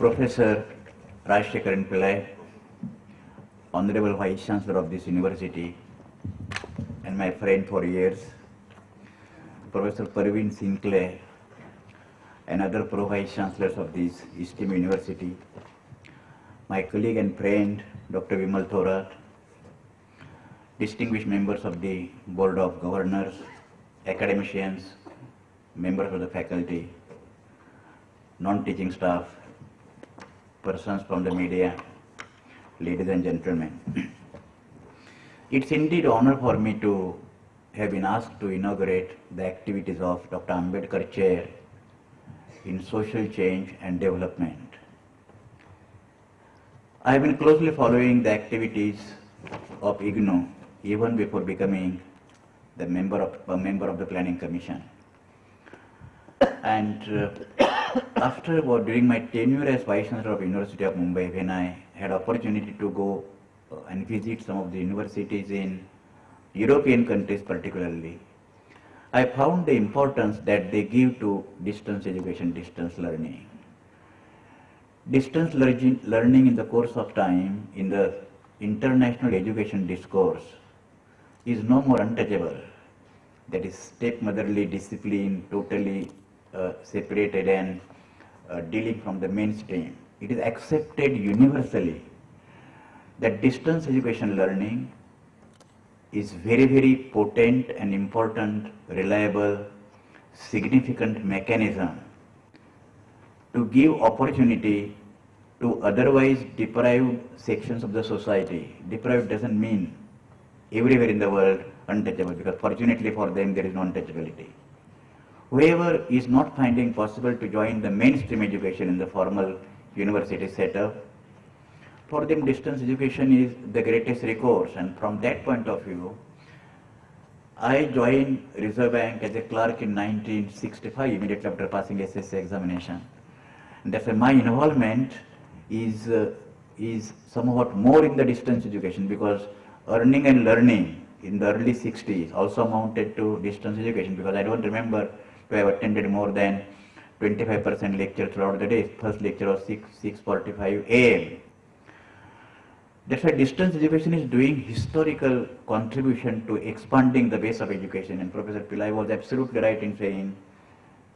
Professor Rajshekaran Pillai, Honorable Vice Chancellor of this university, and my friend for years, Professor Parveen Sinclair, and other Pro-Vice Chancellors of this esteemed university, my colleague and friend, Dr. Vimal Thorat, distinguished members of the Board of Governors, academicians, members of the faculty, non-teaching staff, persons from the media, ladies and gentlemen. It's indeed an honor for me to have been asked to inaugurate the activities of Dr. Ambedkar Chair in Social Change and Development. I have been closely following the activities of IGNOU even before becoming a member of the Planning Commission. And during my tenure as Vice Chancellor of University of Mumbai, when I had opportunity to go and visit some of the universities in European countries particularly, I found the importance that they give to distance education, distance learning. Distance learning in the course of time in the international education discourse is no more untouchable. That is stepmotherly discipline, totally separated and dealing from the mainstream. It is accepted universally that distance education learning is very, very potent and important, reliable, significant mechanism to give opportunity to otherwise deprived sections of the society. Deprived doesn't mean everywhere in the world untouchable, because fortunately for them there is no untouchability. Whoever is not finding possible to join the mainstream education in the formal university setup, for them distance education is the greatest recourse. And from that point of view, I joined Reserve Bank as a clerk in 1965, immediately after passing SSC examination. And that's why my involvement is somewhat more in the distance education, because earning and learning in the early 60s also amounted to distance education, because I don't remember to have attended more than 25% lecture throughout the day. First lecture was 6:45 a.m. That's why distance education is doing historical contribution to expanding the base of education. And Professor Pillai was absolutely right in saying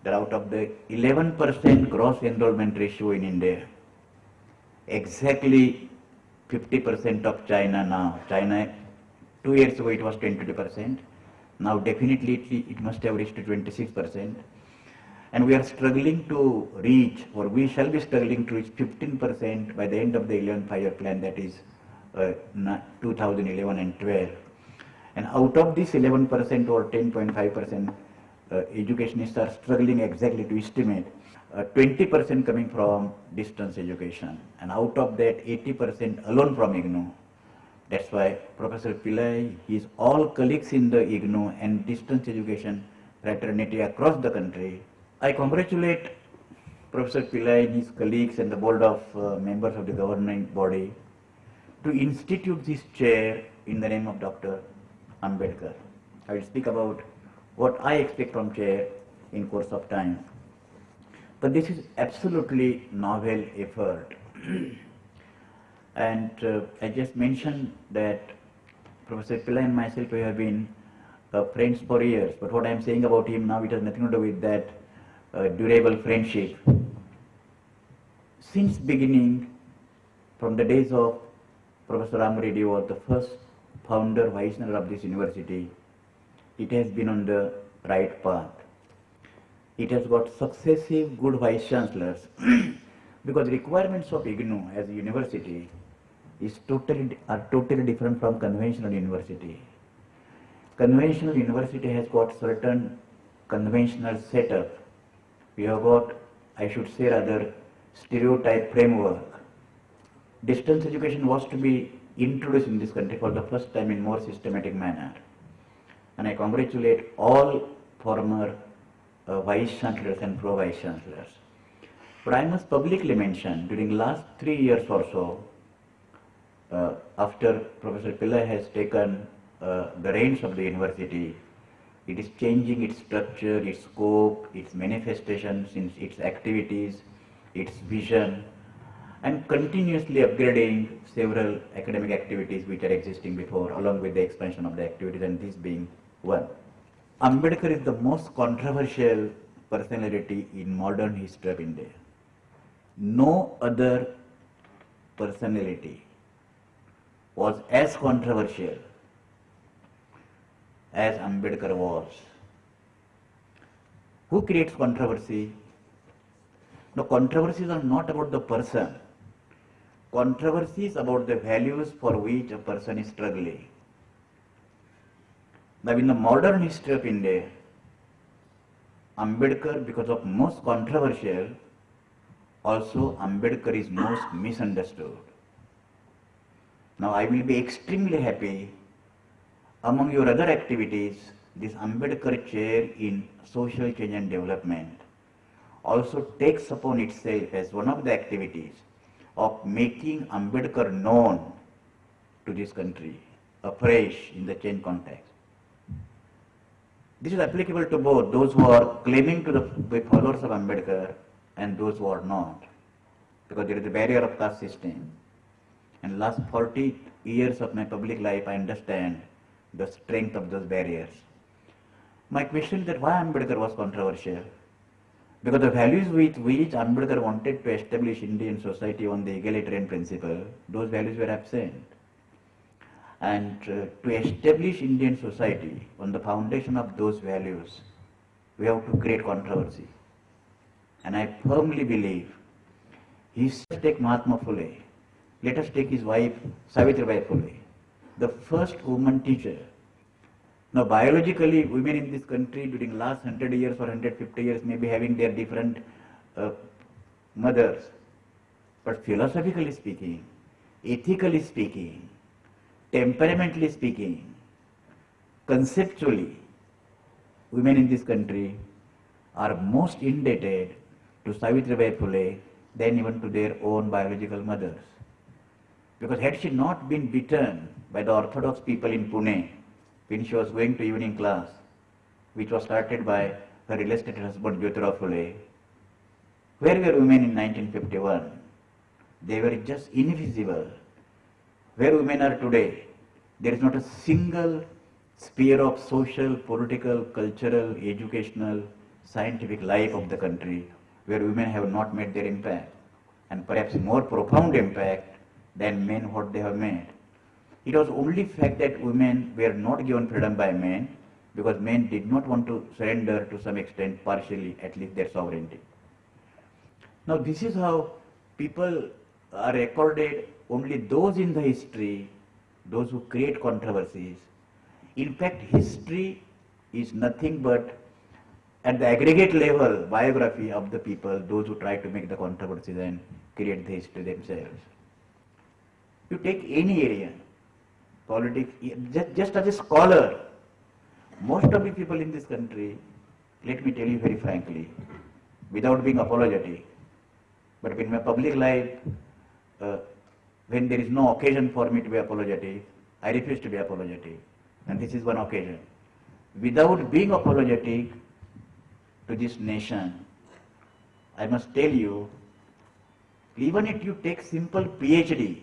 that out of the 11% gross enrollment ratio in India, exactly 50% of China now. China 2 years ago it was 22%. Now definitely it must have reached to 26%. And we are struggling to reach, or we shall be struggling to reach 15% by the end of the 11th five-year plan, that is 2011 and 12. And out of this 11% or 10.5%, educationists are struggling exactly to estimate 20% coming from distance education, and out of that 80% alone from IGNOU. That's why Professor Pillai, his all colleagues in the IGNOU and distance education fraternity across the country, I congratulate Professor Pillai and his colleagues and the board of members of the governing body to institute this chair in the name of Dr. Ambedkar. I will speak about what I expect from chair in course of time. But this is absolutely novel effort. And I just mentioned that Professor Pillai and myself, we have been friends for years. But what I am saying about him now, it has nothing to do with that durable friendship. Since beginning, from the days of Professor Ram Reddy was the first founder, vice chancellor of this university, it has been on the right path. It has got successive good vice chancellors because requirements of IGNOU as a university are totally different from conventional university. Conventional university has got certain conventional setup. We have got, I should say rather, stereotype framework. Distance education was to be introduced in this country for the first time in more systematic manner. And I congratulate all former vice chancellors and pro-vice chancellors. But I must publicly mention, during last 3 years or so, after Professor Pillai has taken the reins of the university, it is changing its structure, its scope, its manifestations, its activities, its vision, and continuously upgrading several academic activities which are existing before, along with the expansion of the activities, and this being one. Ambedkar is the most controversial personality in modern history of India. No other personality was as controversial as Ambedkar was. Who creates controversy? No, controversies are not about the person. Controversy is about the values for which a person is struggling. Now, in the modern history of India, Ambedkar, because of most controversial, also Ambedkar is most misunderstood. Now, I will be extremely happy among your other activities, this Ambedkar chair in social change and development also takes upon itself as one of the activities of making Ambedkar known to this country afresh in the change context. This is applicable to both those who are claiming to be followers of Ambedkar and those who are not, because there is a barrier of caste system. And last 40 years of my public life, I understand the strength of those barriers. My question is that why Ambedkar was controversial? Because the values with which Ambedkar wanted to establish Indian society on the egalitarian principle, those values were absent. And to establish Indian society on the foundation of those values, we have to create controversy. And I firmly believe, let's take Mahatma Phule, let us take his wife Savitribai Phule, the first woman teacher. Now, biologically, women in this country during last 100 years or 150 years may be having their different mothers. But philosophically speaking, ethically speaking, temperamentally speaking, conceptually, women in this country are most indebted to Savitribai Phule than even to their own biological mothers. Because had she not been beaten by the orthodox people in Pune when she was going to evening class, which was started by her illustrious husband Jyotirao Phule, where were women in 1951? They were just invisible. Where women are today, there is not a single sphere of social, political, cultural, educational, scientific life of the country where women have not made their impact, and perhaps more profound impact than men what they have made. It was only fact that women were not given freedom by men because men did not want to surrender to some extent, partially at least, their sovereignty. Now this is how people are recorded, only those in the history, those who create controversies. In fact, history is nothing but at the aggregate level biography of the people, those who try to make the controversies and create the history themselves. You take any area, politics, just as a scholar, most of the people in this country, let me tell you very frankly, without being apologetic, but in my public life, when there is no occasion for me to be apologetic, I refuse to be apologetic. And this is one occasion. Without being apologetic to this nation, I must tell you, even if you take simple PhD,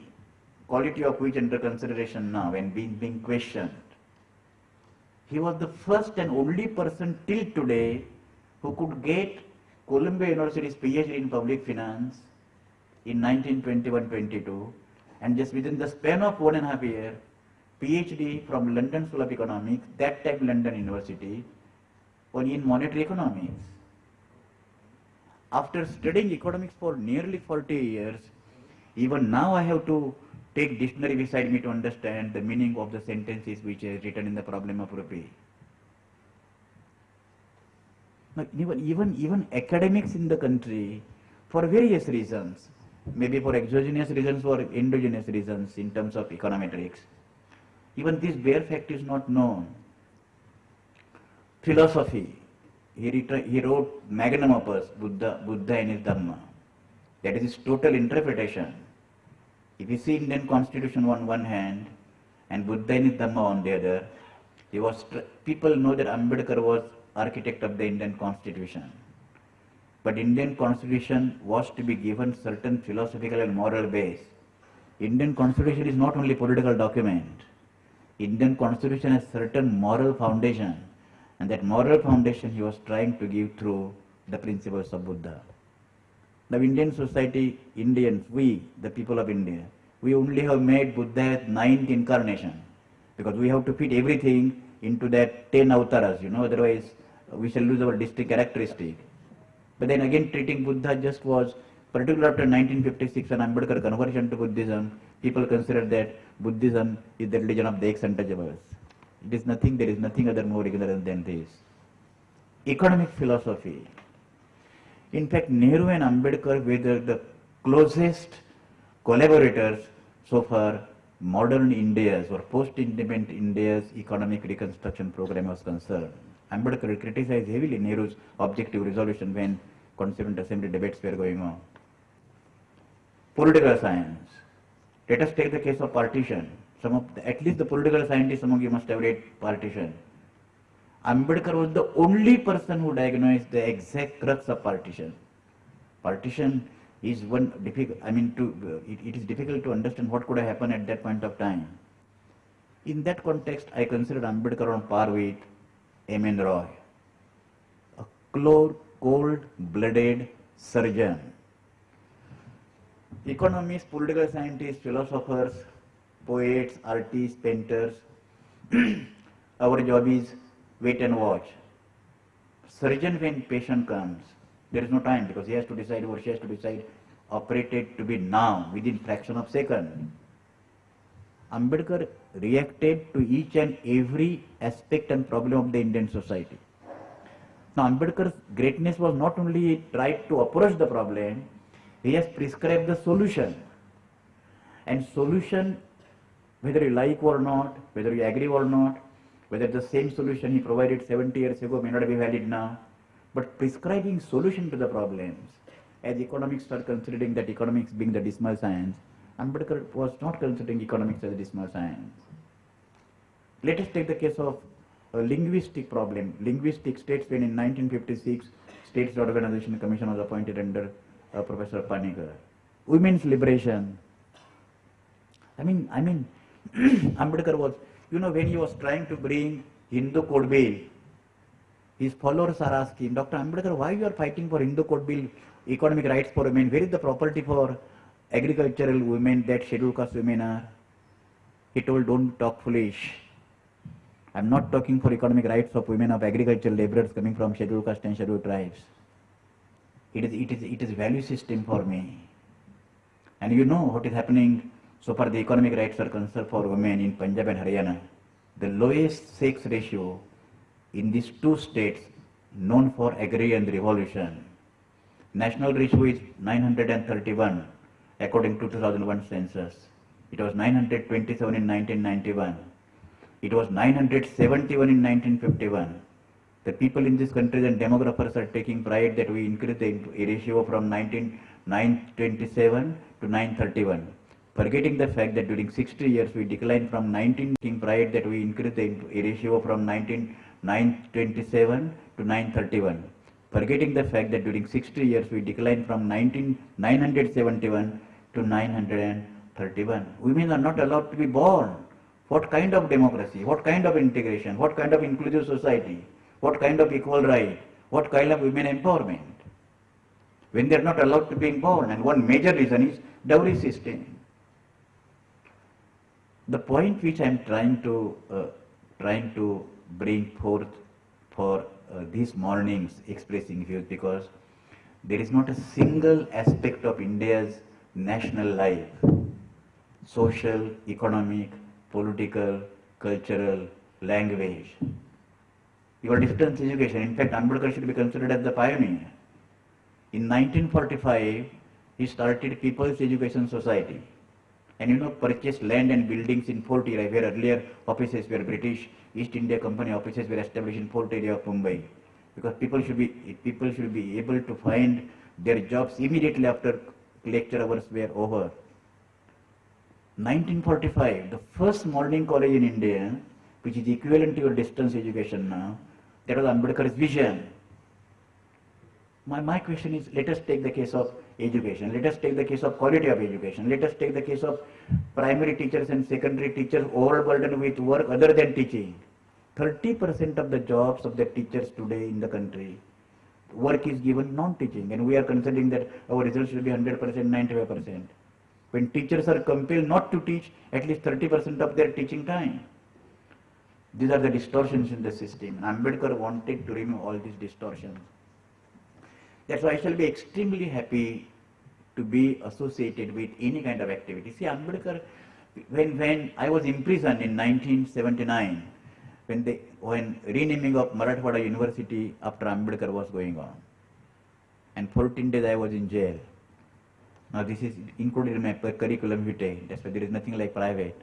quality of which under consideration now and being questioned, he was the first and only person till today who could get Columbia University's PhD in public finance in 1921-22, and just within the span of 1.5 years, PhD from London School of Economics, that time London University, in monetary economics. After studying economics for nearly 40 years, even now I have to take dictionary beside me to understand the meaning of the sentences which is written in the problem of rupee. Now, even academics in the country, for various reasons, maybe for exogenous reasons or endogenous reasons in terms of econometrics, even this bare fact is not known. Philosophy, he wrote magnum opus, Buddha and his Dhamma. That is his total interpretation. If you see Indian Constitution on one hand and Buddha and his Dhamma on the other, people know that Ambedkar was architect of the Indian Constitution. but Indian constitution was to be given certain philosophical and moral base. Indian constitution is not only political document. Indian constitution has certain moral foundation, and that moral foundation he was trying to give through the principles of Buddha. Now Indian society, Indians, we, the people of India, we only have made Buddha as 9th incarnation, because we have to fit everything into that 10 avatars, otherwise we shall lose our distinct characteristic. But then again, treating Buddha just was, particularly after 1956 and Ambedkar conversion to Buddhism, people consider that Buddhism is the religion of the ex-untouchables. It is nothing, there is nothing other more ignorant than this. Economic philosophy. In fact, Nehru and Ambedkar were the closest collaborators so far modern India's or post-independent India's economic reconstruction program was concerned. Ambedkar criticized heavily Nehru's objective resolution when Constituent Assembly debates were going on. Political science. Let us take the case of partition. At least the political scientists among you must have read partition. Ambedkar was the only person who diagnosed the exact crux of partition. Partition is one difficult, it is difficult to understand what could have happened at that point of time. In that context, I consider Ambedkar on par with M.N. Roy, a cold-blooded surgeon. Economists, political scientists, philosophers, poets, artists, painters, our job is wait and watch. Surgeon, when patient comes, there is no time because he has to decide or she has to decide, operated to be now, within fraction of second. Ambedkar reacted to each and every aspect and problem of the Indian society. Now Ambedkar's greatness was not only he tried to approach the problem, he has prescribed the solution. And solution, whether you like or not, whether you agree or not, whether the same solution he provided 70 years ago may not be valid now, but prescribing solution to the problems, as economics start considering that economics being the dismal science, Ambedkar was not considering economics as a dismal science. Let us take the case of a linguistic problem. Linguistic states when in 1956, States Organization Commission was appointed under Professor Panikar. Women's liberation. Ambedkar was, when he was trying to bring Hindu Code Bill, his followers are asking, Dr. Ambedkar, why you are fighting for Hindu Code Bill, economic rights for women? Where is the property for agricultural women that scheduled caste women are? He told, don't talk foolish. I am not talking for economic rights of women, of agricultural laborers coming from scheduled caste and scheduled tribes. It is value system for me. And you know what is happening so far the economic rights are concerned for women in Punjab and Haryana. The lowest sex ratio in these two states known for agri and revolution. National ratio is 931 according to 2001 census. It was 927 in 1991. It was 971 in 1951. The people in this country and demographers are taking pride that we increased the ratio from 927 to 931. Forgetting the fact that during 60 years we declined from 19, taking pride that we increased the ratio from 927 to 931. Forgetting the fact that during 60 years we declined from 971 to 931. Women are not allowed to be born. What kind of democracy? What kind of integration? What kind of inclusive society? What kind of equal right? What kind of women empowerment? When they are not allowed to be born, and one major reason is dowry system. The point which I am trying to bring forth for these mornings expressing views, because there is not a single aspect of India's national life, social, economic, political, cultural, language. Your distance education. In fact, Ambedkar should be considered as the pioneer. In 1945, he started People's Education Society, and purchased land and buildings in Fort area, where earlier offices were British East India Company offices were established in Fort area of Mumbai, because people should be able to find their jobs immediately after lecture hours were over. 1945, the first morning college in India, which is equivalent to your distance education now, that was Ambedkar's vision. My question is, let us take the case of education, let us take the case of quality of education, let us take the case of primary teachers and secondary teachers overburdened with work other than teaching. 30% of the jobs of the teachers today in the country, work is given non-teaching, and we are considering that our results should be 100%, 95%. When teachers are compelled not to teach at least 30% of their teaching time. These are the distortions in the system. Ambedkar wanted to remove all these distortions. That's why I shall be extremely happy to be associated with any kind of activity. See, Ambedkar, when I was imprisoned in 1979, when renaming of Marathwada University after Ambedkar was going on, and 14 days I was in jail. Now this is included in my curriculum vitae. That's why there is nothing like private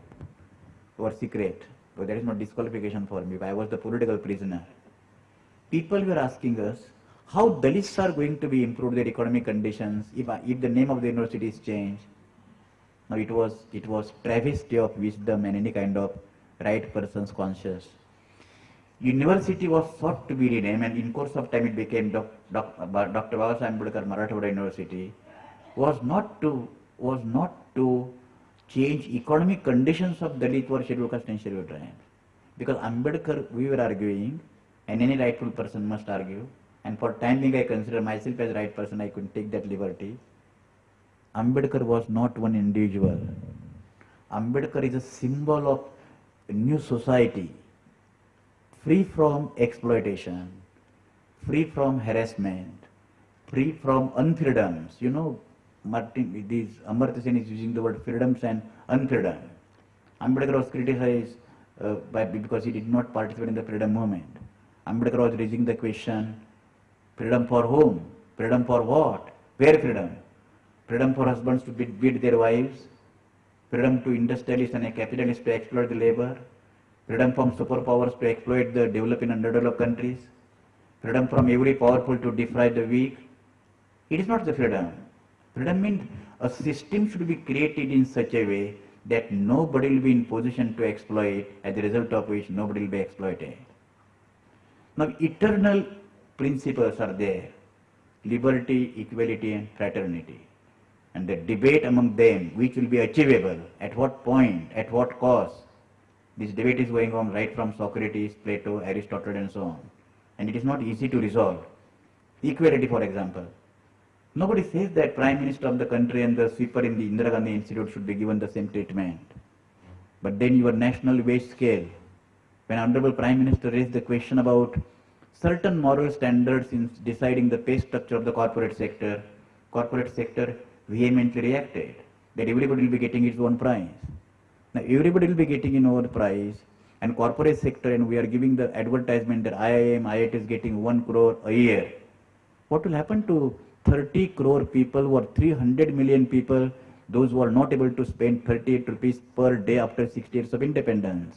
or secret. So there is no disqualification for me. I was the political prisoner. People were asking us how Dalits are going to be improved their economic conditions if the name of the university is changed. Now it was travesty of wisdom and any kind of right person's conscience. University was sought to be renamed, and in course of time it became Dr. Babasaheb Ambedkar Marathwada University. Was not to change economic conditions of Dalit or scheduled caste and scheduled tribes. Because Ambedkar, we were arguing, and any rightful person must argue, and for time being I consider myself as a right person, I could take that liberty. Ambedkar was not one individual. Ambedkar is a symbol of a new society, free from exploitation, free from harassment, free from unfreedoms. You know, Amartya Sen is using the word freedoms and unfreedom. Ambedkar was criticized because he did not participate in the freedom movement. Ambedkar was raising the question, freedom for whom? Freedom for what? Where freedom? Freedom for husbands to beat their wives, freedom to industrialists and capitalists to exploit the labor, freedom from superpowers to exploit the developing and underdeveloped countries, freedom from every powerful to defy the weak. It is not the freedom. Freedom means a system should be created in such a way that nobody will be in position to exploit, as a result of which nobody will be exploited. Now, eternal principles are there: liberty, equality, and fraternity. And the debate among them, which will be achievable, at what point, at what cost. This debate is going on right from Socrates, Plato, Aristotle, and so on. And it is not easy to resolve. Equality, for example. Nobody says that Prime Minister of the country and the sweeper in the Indira Gandhi Institute should be given the same treatment. But then your national wage scale, when Honorable Prime Minister raised the question about certain moral standards in deciding the pay structure of the corporate sector vehemently reacted that everybody will be getting its own price. Now everybody will be getting its own price, and corporate sector, and we are giving the advertisement that IIT is getting 1 crore a year. What will happen to 30 crore people or 300 million people, those who are not able to spend 38 rupees per day after 60 years of independence?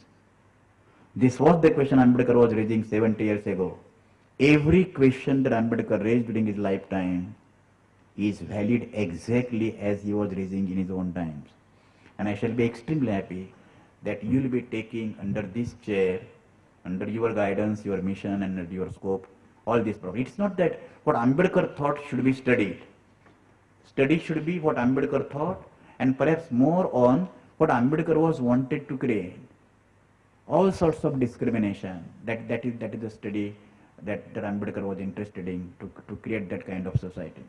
This was the question Ambedkar was raising 70 years ago. Every question that Ambedkar raised during his lifetime is valid exactly as he was raising in his own times. And I shall be extremely happy that you will be taking under this chair, under your guidance, your mission, and your scope, all these problems. It's not that what Ambedkar thought should be studied. Study should be what Ambedkar thought, and perhaps more on what Ambedkar was wanted to create. All sorts of discrimination, that is the study that Ambedkar was interested in to create that kind of society.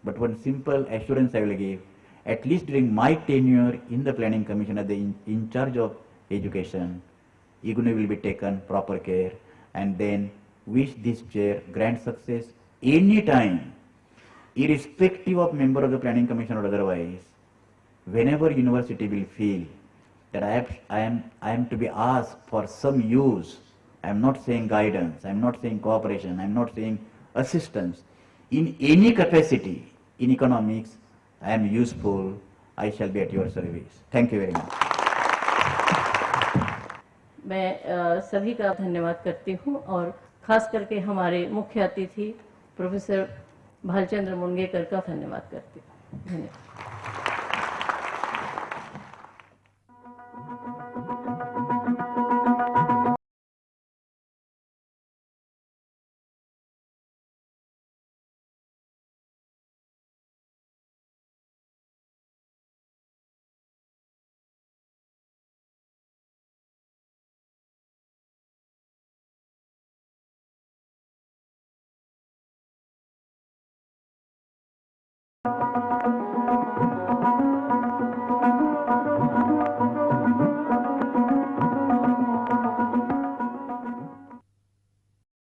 But one simple assurance I will give, at least during my tenure in the Planning Commission as the in charge of education, IGNOU will be taken proper care, and then wish this chair grand success any time, irrespective of member of the Planning Commission or otherwise. Whenever university will feel that I am to be asked for some use, I am not saying guidance, I am not saying cooperation, I am not saying assistance, in any capacity in economics, I am useful, I shall be at your service. Thank you very much. मैं सभी का धन्यवाद करती हूँ, और खास करके हमारे मुख्य अतिथि प्रोफेसर भालचंद्र मुंगेकर का धन्यवाद करती हूँ. धन्यवाद.